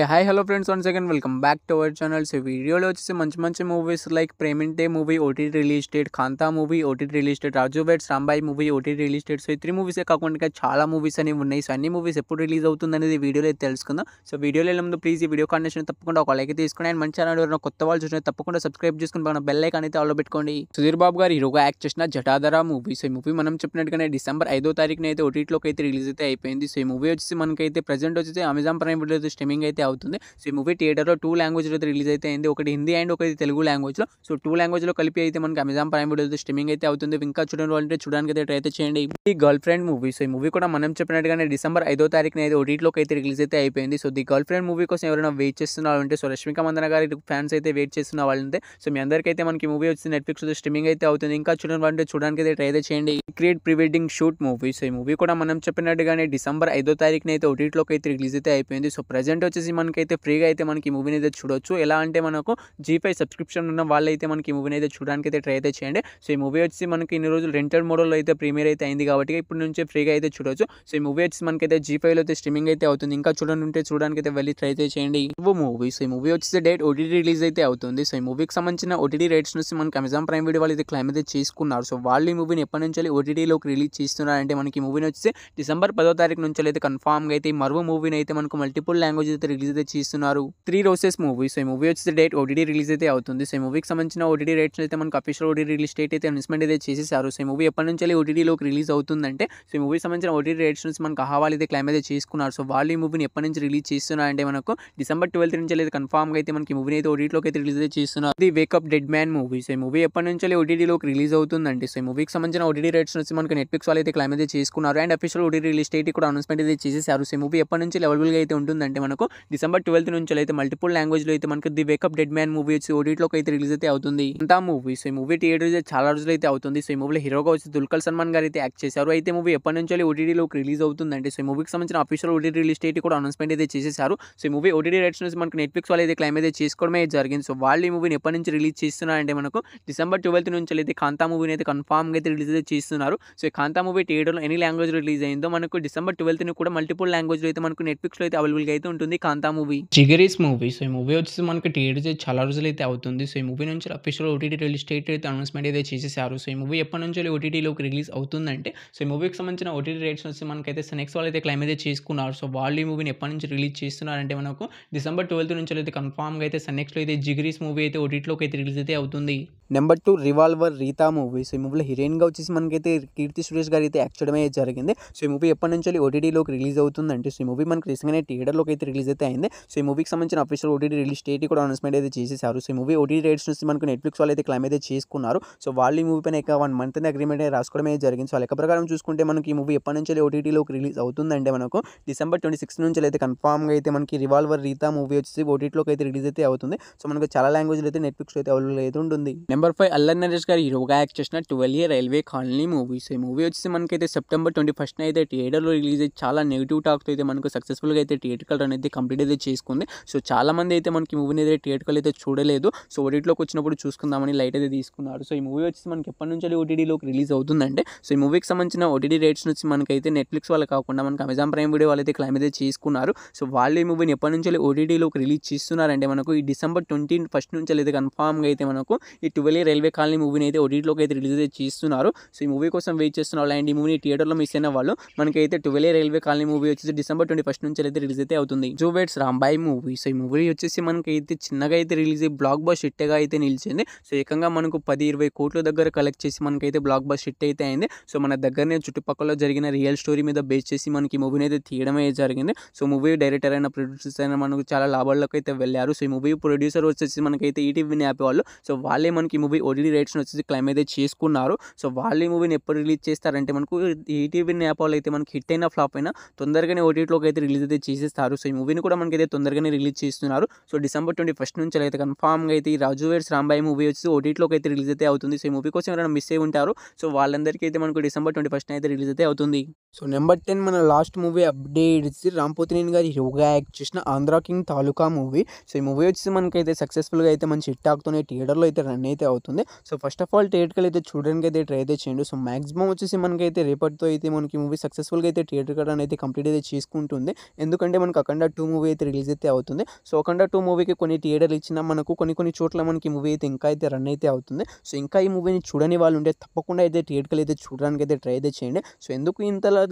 Hi, hello friends. Once again, welcome back to our channel. So, వీడియోలో వచ్చేసి మంచి movies like Premante movie OTT release date, Kantha movie OTT release date, Raju weds Rambai movie OTT release date. So, ఈ 3 మూవీసే కాకుండా ఇంకా చాలా movies అనేవి ఉన్నాయి. సో, అన్ని మూవీస్ ఎప్పుడు రిలీజ్ అవుతుంది అనేది వీడియోలో అయితే తెలుసుకుందాం. సో, వీడియోలో వెళ్ళే ముందు ప్లీజ్ ఈ వీడియో కండిషన్ తప్పకుండా ఒక లైక్ తీసుకుని అండ్ మంచి ఛానల్ ఎవరైనా కొత్త వాళ్ళు చూసినా తప్పకుండా సబ్స్క్రైబ్ చేసుకుని మన బెల్ ఐకాన్ అయితే ఆల్లో పెట్టుకోండి. సుధీర్ బాబు గారు హీరోగా యాక్ట్ చేసిన జటాధర మూవీ. సో, ఈ మూవీ మనం చెప్పినట్టుగానే డిసెంబర్ 5వ తారీఖున అయితే ఓటీటీలోకి అయితే రిలీజ్ అయితే అయిపోయింది. సో, ఈ మూవీ వచ్చేసి మనకైతే ప్రెజెంట్ వచ్చేసి అమెజాన్ ప్రైమ్ వీడియో స్ట్రీమింగ్ అయితే అవుతుంది. సో, ఈ మూవీ థియేటర్లో 2 లాంగ్వేజ్లో అయితే రిలీజ్ అయితే అయింది. ఒకటి హిందీ అండ్ ఒకటి తెలుగు లాంగ్వేజ్లో. సో 2 లాంగ్వేజ్లో కలిపి అయితే మనకి అమెజాన్ ప్రైమ్ వీడియో స్ట్రీమింగ్ అయితే అవుతుంది. ఇంకా చూడని వాళ్ళంటే చూడడానికి అయితే ట్రై అయితే చేయండి. The girl friend movie. So ఈ మూవీ కూడా మనం చెప్పినట్టుగానే డిసెంబర్ 5వ తారీఖున అయితే ఓటీటీలోకి అయితే రిలీజ్ అయితే అయిపోయింది. So the girl friend movie కోసం ఎవరైనా వెయిట్ చేస్తున్న వాళ్ళంటే, సో రష్మిక మందన గారి ఫ్యాన్స్ అయితే వెయిట్ చేస్తున్న వాళ్ళంటే, సో మీ అందరికైతే మనకి మూవీ వచ్చి నెట్ఫ్లిక్స్లో స్ట్రీమింగ్ అయితే అవుతుంది. ఇంకా చూడని వాళ్ళంటే చూడడానికి అయితే ట్రై అయితే చేయండి. Create pre wedding shoot movie. So ఈ మూవీ కూడా మనం చెప్పినట్టుగానే డిసెంబర్ 5వ తారీఖున అయితే ఓటీటీలోకి అయితే రిలీజ్ అయితే అయిపోయింది. సో ప్రజెంట్ వచ్చేసి మనకైతే ఫ్రీగా అయితే మనకి మూవీని అయితే చూడొచ్చు. ఎలా అంటే మనకు G5 సబ్స్క్రిప్షన్ ఉన్న వాళ్ళైతే మనకి మూవీని అయితే చూడడానికి అయితే ట్రై అయితే చేయండి. సో ఈ మూవీ వచ్చి మనకి ఇన్ని రోజులు రెంటెడ్ మోడల్లో అయితే ప్రీమియర్ అయితే అయింది కాబట్టి ఇప్పుడు నుంచి ఫ్రీగా అయితే చూడొచ్చు. సో ఈ మూవీ వచ్చి మనకైతే G5లో అయితే స్ట్రీమింగ్ అయితే అవుతుంది. ఇంకా చూడనుంటే చూడడానికి అయితే వెళ్ళి ట్రై అయితే చేయండి. మూవీ. సో ఈ మూవీ వచ్చేసి డేట్ ఓటీటీ రిలీజ్ అయితే అవుతుంది. సో ఈ మూవీకి సంబంధించిన ఓటీటీ రేట్స్ నుంచి మనకి అమెజాన్ ప్రైమ్ వీడియో వాళ్ళు అయితే క్లైమ్ అయితే చేసుకున్నారు. సో వాళ్ళు ఈ మూవీని ఎప్పటి నుంచి ఓటీటీలోకి రిలీజ్ చేస్తున్నారంటే మనకి మూవీని వచ్చి డిసెంబర్ 10వ తారీఖు నుంచి అయితే కన్ఫామ్గా అయితే ఈ మరో మూవీని అయితే మనకు మల్టిపుల్ లాంగ్వేజ్ అయితే రిలీజ్ అయితే చేస్తున్నారు. 3 రోజెస్ మూవీ. సో ఈ మూవీ వచ్చి డేట్ ఓటీటీ రిలీజ్ అయితే అవుతుంది. సో ఈ మూవీకి సంబంధించిన ఓటీటీ రేట్స్ అయితే మనకు అఫీషియల్ ఓటీటీ రిలీజ్ డేట్ అయితే అనౌన్స్మెంట్ అయితే చేసేసారు. సో ఈ మూవీ ఎప్పటి నుంచి ఓటీటీలోకి రిలీజ్ అవుతుందంటే, సో ఈ మూవీకి సంబంధించిన ఓటీటీ రేట్స్ నుంచి మనకు అహవాల్ అయితే క్లైమ్ అయితే చేసుకున్నారు. సో వాళ్ళు ఈ మూవీని ఎప్పటి నుంచి రిలీజ్ చేస్తున్నారంటే మనకు డిసెంబర్ 12 నుంచి అయితే కన్ఫామ్గా అయితే మనకి మూవీని అయితే ఓటీటీలోకి అయితే రిలీజ్ అయితే చేస్తున్నారు. The wake up dead man movie. So ఈ మూవీ ఎప్పటి నుంచి ఓటీటీలోకి రిలీజ్ అవుతుందంటే, సో ఈ మూవీకి సంబంధించిన ఓటీటీ రేట్స్ నుంచి మనకు నెట్ఫ్లిక్స్ వాళ్ళు అయితే క్లైమ్ అయితే చేసుకున్నారు and official OTT release date కూడా అనౌన్స్మెంట్ అయితే చేసేసారు. సో ఈ మూవీ ఎప్పటి నుంచి అవైలబుల్గా అయితే ఉంటుందంటే మనకు డిసెంబర్ 12 నుంచి అయితే మల్టిపుల్ లాంగ్వేజ్లో అయితే మనకు the wake up dead man movie వచ్చి ఓటీటీలోకి అయితే రిలీజ్ అయితే అవుతుంది. అంతా మూవీ. సో ఈ మూవీ థియేటర్ చాలా రోజులు అయితే అవుతుంది. సో ఈ మూవీలో హీరోగా వచ్చి దుల్కర్ సల్మాన్ గారు అయితే యాక్ట్ చేశారు. అయితే మూవీ ఎప్పటి నుంచి ఓటీటీలోకి రిలీజ్ అవుతుందంటే, సో ఈ మూవీకి సంబంధించిన అఫీషియల్ ఓటీటీ రిలీజ్ డేట్ కూడా అనౌన్స్మెంట్ అయితే చేసేసారు. సో ఈ మూవీ ఓటీటీ రేట్స్ నుంచి మనకు నెట్ఫ్లిక్స్ వాళ్ళు అయితే క్లైమ్ అయితే చేసుకోవడమే జరిగింది. సో వాళ్ళు ఈ మూవీని ఎప్పటి నుంచి రిలీజ్ చేస్తున్నారంటే మనకు డిసెంబర్ 12 నుంచి అయితే కాంతా మూవీని అయితే కన్ఫామ్గా అయితే రిలీజ్ అయితే చేస్తున్నారు. సో ఈ కాంతా మూవీ థియేటర్లో ఎన్ని లాంగ్వేజ్ రిలీజ్ అయిందో మనకు డిసెంబర్ 12 కూడా మల్టిపుల్ లాంగ్వేజ్లో అయితే మనకు నెట్ఫ్లిక్స్లో అయితే అవైలబుల్గా అయితే ఉంటుంది కాంతా మూవీ. జిగరీస్ మూవీ. సో ఈ మూవీ వచ్చేసి మనకి థియేటర్ చాలా రోజులు అయితే అవుతుంది. సో ఈ మూవీ నుంచి అఫీషియల్ ఓటీటీ రిలీజ్ డేట్ అయితే అనౌన్స్మెంట్ అయితే చేసేసారు. సో ఈ మూవీ ఎప్పటి నుంచి ఓటీటీలోకి రిలీజ్ అవుతుందంటే, సో ఈ మూవీకి సంబంధించిన ఓటీటీ రేట్స్ వచ్చి మనకైతే నెక్స్ట్ వాళ్ళు అయితే క్లైమ్ అయితే చేసుకున్నారు. సో వాళ్ళు ఈ మూవీని ఎప్పటి నుంచి రిలీజ్ చేస్తున్నారంటే మనకు డిసెంబర్ 12 నుంచి అయితే కన్ఫామ్గా అయితే నెక్స్ట్లో అయితే జిగరీస్ మూవీ అయితే ఓటీటీలోకి అయితే రిలీజ్ అయితే అవుతుంది. Number 2 revolver Rita movie. So ఈ మూవీలో హీరోయిన్గా వచ్చేసి మనకైతే కీర్తి సురేష్ గారు అయితే యాక్ట్ చేయడమే జరిగింది. సో ఈ మూవీ ఎప్పటి నుంచి ఓటీటీలోకి రిలీజ్ అవుతుందంటే, సో ఈ మూవీ మనకి రీసెంట్గానే థియేటర్లోకి అయితే రిలీజ్ అయితే అయింది. సో ఈ మూవీకి సంబంధించిన అఫీషియల్ ఓటీటీ రిలీజ్ డేట్ కూడా అనౌన్స్మెంట్ అయితే చేసేసారు. సో ఈ మూవీ ఓటీటీ రేట్స్ నుంచి మనకు నెట్ఫ్లిక్స్ వాళ్ళు అయితే క్లైమ్ అయితే చేసుకున్నారు. సో వాళ్ళు ఈ మూవీ పైన 1 మంత్ అగ్రిమెంట్ అయితే రాసుకోవడమే జరిగింది. సో లెక్క ప్రకారం చూసుకుంటే మనకి ఈ మూవీ ఎప్పటి నుంచి ఓటీటీలోకి రిలీజ్ అవుతుందంటే మనకు డిసెంబర్ 26 నుంచి అయితే కన్ఫామ్గా అయితే మనకి రివాల్వర్ రీతా మూవీ వచ్చేసి ఓటీటీలోకి అయితే రిలీజ్ అయితే అవుతుంది. సో మనకు చాలా లాంగ్వేజ్లో అయితే నెట్ఫ్లిక్స్ అయితే అవైలబుల్ అయితే ఉంటుంది. నెంబర్ 5 అల్లరి నరేష్ గారు హీరోగా యాక్ట్ చేసిన 12 రైల్వే కాలనీ మూవీ. సో ఈ మూవీ వచ్చేసి మనకైతే సెప్టెంబర్ 21 అయితే థియేటర్లో రిలీజ్ అయితే చాలా నెగిటివ్ టాక్తో అయితే మనకు సక్సెస్ఫుల్గా అయితే థియేటర్కల్ రన్ అయితే కంప్లీట్ అయితే చేసుకుంది. సో చాలా మంది అయితే మనకి మూవీని అయితే థియేటర్కల్ అయితే చూడలేదు. సో ఓటీటీలోకి వచ్చినప్పుడు చూసుకుందామని లైట్ అయితే తీసుకున్నారు. సో ఈ మూవీ వచ్చేసి మనకి ఎప్పటి నుంచి ఓటీటీలోకి రిలీజ్ అవుతుందంటే, సో ఈ మూవీకి సంబంధించిన ఓటీటీ రేట్స్ నుంచి మనకైతే నెట్ఫ్లిక్స్ వాళ్ళు కాకుండా మనకి అమెజాన్ ప్రైమ్ వీడియో వాళ్ళు అయితే క్లైమ్ అయితే చేసుకున్నారు. సో వాళ్ళు ఈ మూవీని ఎప్పటి నుంచి ఓటీటీలోకి రిలీజ్ చేస్తున్నారంటే మనకు ఈ డిసెంబర్ 21 నుంచి అయితే కన్ఫామ్గా అయితే మనకు ఈ 12 రైల్వే కాలనీ మూవీని అయితే ఓటీటీలోకి అయితే రిలీజ్ అయితే చేస్తున్నారు. సో ఈ మూవీ కోసం వెయిట్ చేస్తున్న వాళ్ళు అండ్ ఈ మూవీని థియేటర్లో మిస్ అయిన వాళ్ళు మనకైతే 12 రైల్వే కాలనీ మూవీ వచ్చేసి డిసెంబర్ 21 నుంచి అయితే రిలీజ్ అయితే అవుతుంది. రాజు వెడ్స్ రాంబాయి మూవీ. సో ఈ మూవీ వచ్చేసి మనకైతే చిన్నగా అయితే రిలీజ్ అయ్యి బ్లాక్ బస్టర్ హిట్గా అయితే నిలిచింది. సో ఏకంగా మనకు 10-20 కోట్ల దగ్గర కలెక్ట్ చేసి మనకైతే బ్లాక్ బస్టర్ హిట్ అయితే అయింది. సో మన దగ్గరనే చుట్టుపక్కల జరిగిన రియల్ స్టోరీ మీద బేస్ చేసి మనకి మూవీని అయితే తీయడమే జరిగింది. సో మూవీ డైరెక్టర్ అయిన ప్రొడ్యూసర్స్ అయినా మనకు చాలా లాభాల్లోకి అయితే వెళ్ళారు. సో ఈ మూవీ ప్రొడ్యూసర్ వచ్చేసి మనకైతే ఈటీవీ యాప్ వాళ్ళు. సో వాళ్ళే మనకి మూవీ ఓటీటీ రేట్స్ వచ్చేసి క్లైమ్ అయితే చేసుకున్నారు. సో వాళ్ళు ఈ మూవీని ఎప్పుడు రిలీజ్ చేస్తారంటే మనకు ఈటీవీ యాప్ వాళ్ళు అయితే మనకి హిట్ అయినా ఫ్లాప్ అయినా తొందరగానే ఓటీటీలోకి అయితే రిలీజ్ అయితే చేసేస్తారు. సో ఈ మూవీని కూడా మనకైతే తొందరగానే రిలీజ్ చేస్తున్నారు. సో డిసెంబర్ 21 నుంచి అయితే కన్ఫామ్గా అయితే ఈ రాజు వెడ్స్ రాంబాయి మూవీ వచ్చి ఓటీటీలోకి అయితే రిలీజ్ అయితే అవుతుంది. సో ఈ మూవీ కోసం ఎవరైనా మిస్ అయి ఉంటారు. సో వాళ్ళందరికీ అయితే మనకు డిసెంబర్ 21 అయితే రిలీజ్ అయితే అవుతుంది. సో నెంబర్ 10 మన last movie updates Ram Pothineni గారి హీరోగా యాక్ట్ చేసిన ఆంధ్ర కింగ్ తాలూకా మూవీ. సో ఈ మూవీ వచ్చి మనకైతే సక్సెస్ఫుల్గా అయితే మంచి హిట్ టాక్తోనే థియేటర్లో అయితే రన్ అయితే అవుతుంది. సో ఫస్ట్ ఆఫ్ ఆల్ థియేటర్‌కెళ్ళి చూడడానికి అయితే ట్రై అయితే చేయండి. సో మాక్సిమం వచ్చేసి మనకైతే రేపటితో అయితే మనకి మూవీ సక్సెస్‌ఫుల్‌గా అయితే థియేటర్ కట్ అయితే కంప్లీట్ అయితే చేసుకుంటుంది. ఎందుకంటే మనకు 'అఖండ 2' మూవీ అయితే రిలీజ్ అయితే అవుతుంది. సో 'అఖండ 2' మూవీకి కొన్ని థియేటర్లు ఇచ్చినా మనకు కొన్ని చోట్ల మనకి మూవీ అయితే ఇంకా అయితే రన్ అయితే అవుతుంది. సో ఇంకా ఈ మూవీని చూడని వాళ్ళు ఉంటే తప్పకుండా అయితే థియేటర్‌కెళ్ళి అయితే చూడడానికి అయితే ట్రై అయితే చేయండి. సో ఎందుకు ఇంతలా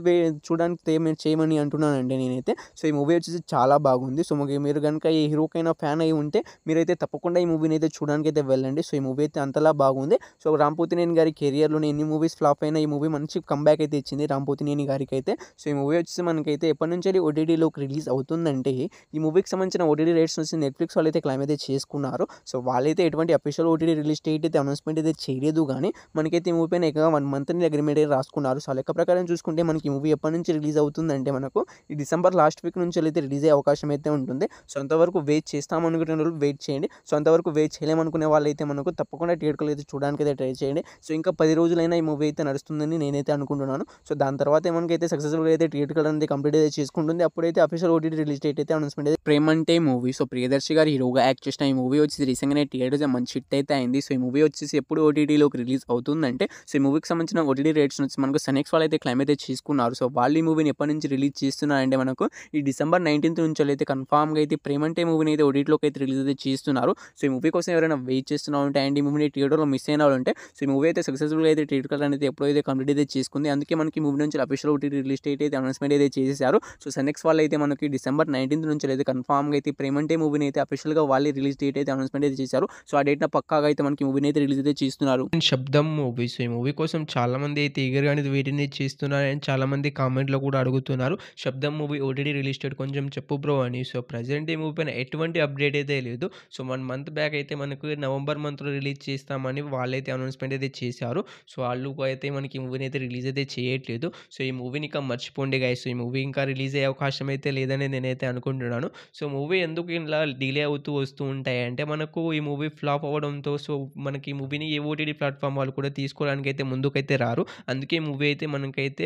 చూడడానికి చేయమని అంటున్నానంటే నేనైతే, సో ఈ మూవీ వచ్చేసి చాలా బాగుంది. సో మీరు గనుక ఈ హీరోకైనా ఫ్యాన్ అయ్యి ఉంటే మీరైతే తప్పకుండా ఈ మూవీని అయితే చూడడానికి అయితే వెళ్ళండి. సో ఈ మూవీ అయితే అంతలా బాగుంది. సో రామ్ పోతినేని గారి కెరియర్‌లోనే ఎన్ని మూవీస్ ఫ్లాప్ అయినా ఈ మూవీ మంచి కమ్‌బ్యాక్ అయితే ఇచ్చింది రామ్ పోతినేని గారికైతే. సో ఈ మూవీ వచ్చేసి మనకైతే ఎప్పటినుంచెల్లి ఓటీటీలోకి రిలీజ్ అవుతుందంటే, ఈ మూవీకి సంబంధించిన ఓటీటీ రైట్స్ వచ్చి నెట్‌ఫ్లిక్స్ వాళ్ళైతే క్లెయిమ్ అయితే చేసుకున్నారు. సో వాళ్ళైతే ఎటువంటి అఫీషియల్ ఓటీటీ రిలీజ్ డేట్ అయితే అనౌన్స్‌మెంట్ అయితే చేయలేదు గానీ, మనకైతే ఈ మూవీ పైన ఏకంగా 1 మంత్ అని అగ్రీమెంట్ అయితే రాసుకున్నారు. సో ఆ లెక్క ప్రకారం చూసుకుంటే మనకి ఈ మూవీ ఎప్పటి నుంచి రిలీజ్ అవుతుందంటే మనకు ఈ డిసెంబర్ లాస్ట్ వీక్ నుంచెల్లయితే రిలీజ్ అయ్యే అవకాశం అయితే ఉంటుంది. సో అంతవరకు వెయిట్ చేస్తామనుకునే వాళ్ళు వెయిట్ చేయండి. సో అంతవరకు వెయిట్ చేయలేమనుకునే వాళ్ళైతే మనకు తప్పకుండా థియేటర్‌లో అయితే చూడడానికి అయితే ట్రై చేయండి. సో ఇంకా 10 రోజులైనా ఈ మూవీ అయితే నడుస్తుందని నేనైతే అనుకుంటున్నాను. సో దాని తర్వాత మనకైతే సక్సెస్‌ఫుల్‌గా అయితే థియేటర్ అనేది కంప్లీట్ అయితే చేసుకుంటుంది. అప్పుడైతే అఫీషియల్ ఓటీటీ రిలీజ్ డేట్ అయితే అనౌన్స్‌మెంట్ అయితే 'ప్రేమంటే' మూవీ. సో ప్రియదర్శి గారు హీరోగా యాక్ట్ చేసిన ఈ మూవీ వచ్చేసి రీసెంట్‌గానే థియేటర్స్ మంచి హిట్ అయితే అయింది. సో ఈ మూవీ వచ్చేసి ఎప్పుడు ఓటీటీలోకి రిలీజ్ అవుతుందంటే, సో ఈ మూవీకి సంబంధించిన ఓటీటీ రైట్స్ వచ్చి మనకు సనెక్స్ వాళ్ళు అయితే క్లెయిమ్ అయితే చేసుకున్నారు. సో వాళ్ళు ఈ మూవీని ఎప్పటి నుంచి రిలీజ్ చేస్తున్నారంటే మనకు ఈ డిసెంబర్ 19th నుంచి అయితే కన్ఫామ్‌గా అయితే 'ప్రేమంటే' మూవీని అయితే ఓటీటీలోకి అయితే రిలీజ్ అయితే చేస్తున్నారు. సో ఈ మూవీ కోసం ఎవరైనా వెయిట్ చేస్తున్నా ఉంటే అండ్ ఈ మూవీని థియేటర్‌లో మిస్ అయిన వాళ్ళు ఉంటే, సో ఈ మూవీ అయితే సక్సెస్‌ఫుల్‌గా అయితే థియేటర్ అనేది ఎప్పుడైతే కంప్లీట్ అయితే చేసుకుంది. అందుకే మనకి మూవీ నుంచి అఫీషియల్ ఓటీటీ రిలీజ్ డేట్ అయితే అనౌన్స్‌మెంట్ అయితే చేసేసారు. సో సనెక్స్ వాళ్ళు అయితే మనకి డిసెంబర్ 19th నుంచి అయితే కన్ఫామ్‌గా అయితే 'ప్రేమంటే' మూవీని అయితే అఫీషియల్‌గా వాళ్ళే రిలీజ్ డేట్ అయితే అనౌన్స్‌మెంట్ అయితే చేశారు. సో ఆ డేట్‌న పక్కాగా అయితే మనకి మూవీని అయితే రిలీజ్ అయితే చేస్తున్నారు. శబ్దం మూవీ. సో, ఈ మూవీ కోసం చాలామంది అయితే ఈగర్‌గా అనేది వెయిటింగ్ చేస్తున్నారు. అండ్ చాలామంది కామెంట్‌లో కూడా అడుగుతున్నారు. 'శబ్దం' మూవీ ఓటీటీ రిలీజ్ డేట్ కొంచెం చెప్పు బ్రో అని. సో, ప్రెజెంట్ ఈ మూవీ పైన ఎటువంటి అప్డేట్ అయితే లేదు. సో, 1 మంత్ బ్యాక్ అయితే మనకు నవంబర్ మంత్‌లో రిలీజ్ చేస్తామని వాళ్ళైతే అనౌన్స్‌మెంట్ అయితే చేశారు. సో, ఆళ్ళు అయితే మనకి ఈ మూవీని అయితే రిలీజ్ అయితే చేయట్లేదు. సో, ఈ మూవీని ఇంకా మర్చిపోండి గైస్. సో, ఈ మూవీ ఇంకా రిలీజ్ అయ్యే అవకాశం అయితే లేదని నేనైతే అనుకుంటున్నాను. సో, మూవీ ఎందుకు ఇలా డిలే అవుతూ వస్తూ ఉంటాయంటే మనకు ఈ మూవీ ఫ్లాప్ అవ్వడంతో సో, మనకి ఈ మూవీని ఏ ఓటీటీ ప్లాట్‌ఫామ్ వాళ్ళు కూడా తీసుకోవడానికైతే ముందుకైతే రారు. అందుకే ఈ మూవీ అయితే మనకైతే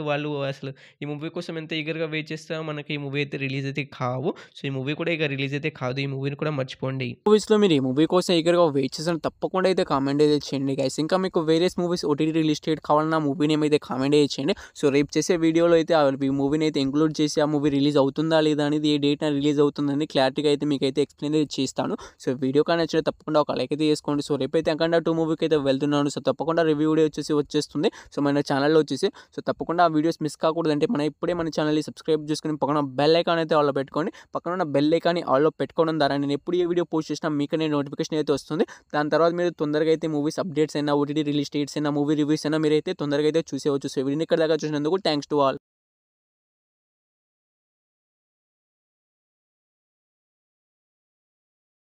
వాళ్ళు అసలు ఈ మూవీ కోసం ఎంత ఈగర్‌గా వెయిట్ చేస్తామో మనకి ఈ మూవీ అయితే రిలీజ్ అయితే కావు. సో, ఈ మూవీ కూడా ఇక రిలీజ్ అయితే కాదు. ఈ మూవీని కూడా మర్చిపోండి. మూవీస్‌లో మీరు ఈ మూవీ కోసం ఈగర్‌గా వెయిట్ చేసిన తప్పకుండా అయితే కామెంట్ అయితే చేయండి గైస్. ఇంకా మీకు various movies OTT release date కావాలన్నా మూవీ నేమ్ అయితే కామెంట్ అయితే చేయండి. సో రేపు చేసే వీడియోలో అయితే ఈ మూవీని అయితే ఇంక్లూడ్ చేసి ఆ మూవీ రిలీజ్ అవుతుందా లేదా అనేది ఏ డేట్‌న రిలీజ్ అవుతుందని క్లారిటీగా అయితే మీకైతే ఎక్స్‌ప్లెయిన్ అయితే చేస్తాను. సో వీడియో కానీ నచ్చితే తప్పకుండా ఒక లైక్ అయితే చేసుకోండి. సో రేపైతే 'అఖండ 2' మూవీకి అయితే వెళ్తున్నాను. సో తప్పకుండా రివ్యూ వీడియో వచ్చేస్తుంది. సో మన ఛానల్‌లో వచ్చేసి సో తప్పకుండా ఆ వీడియోస్ మిస్ కాకూడదంటే ఇప్పుడే మన ఛానల్‌ని సబ్స్క్రైబ్ చేసుకొని పక్కన బెల్ ఐకాన్ అయితే ఆల్‌లో పెట్టుకోండి. పక్కన ఉన్న బెల్ ఐకాన్‌ని ఆల్‌లో పెట్టుకోవడం ద్వారా నేను ఎప్పుడు ఏ వీడియో పోస్ట్ చేసినా మీకనే నోటిఫికేషన్ అయితే వస్తుంది. దాని తర్వాత మీరు తొందరగా అయితే మూవీస్ అప్డేట్స్ అయినా, ఓటీటీ రిలీజ్ డేట్స్ అయినా, మూవీ రివ్యూస్ అయినా మీరైతే తొందరగా అయితే చూసేయవచ్చు. సో వీడియోని ఇక్కడ దాకా చూసినందుకు థాంక్స్ టు ఆల్.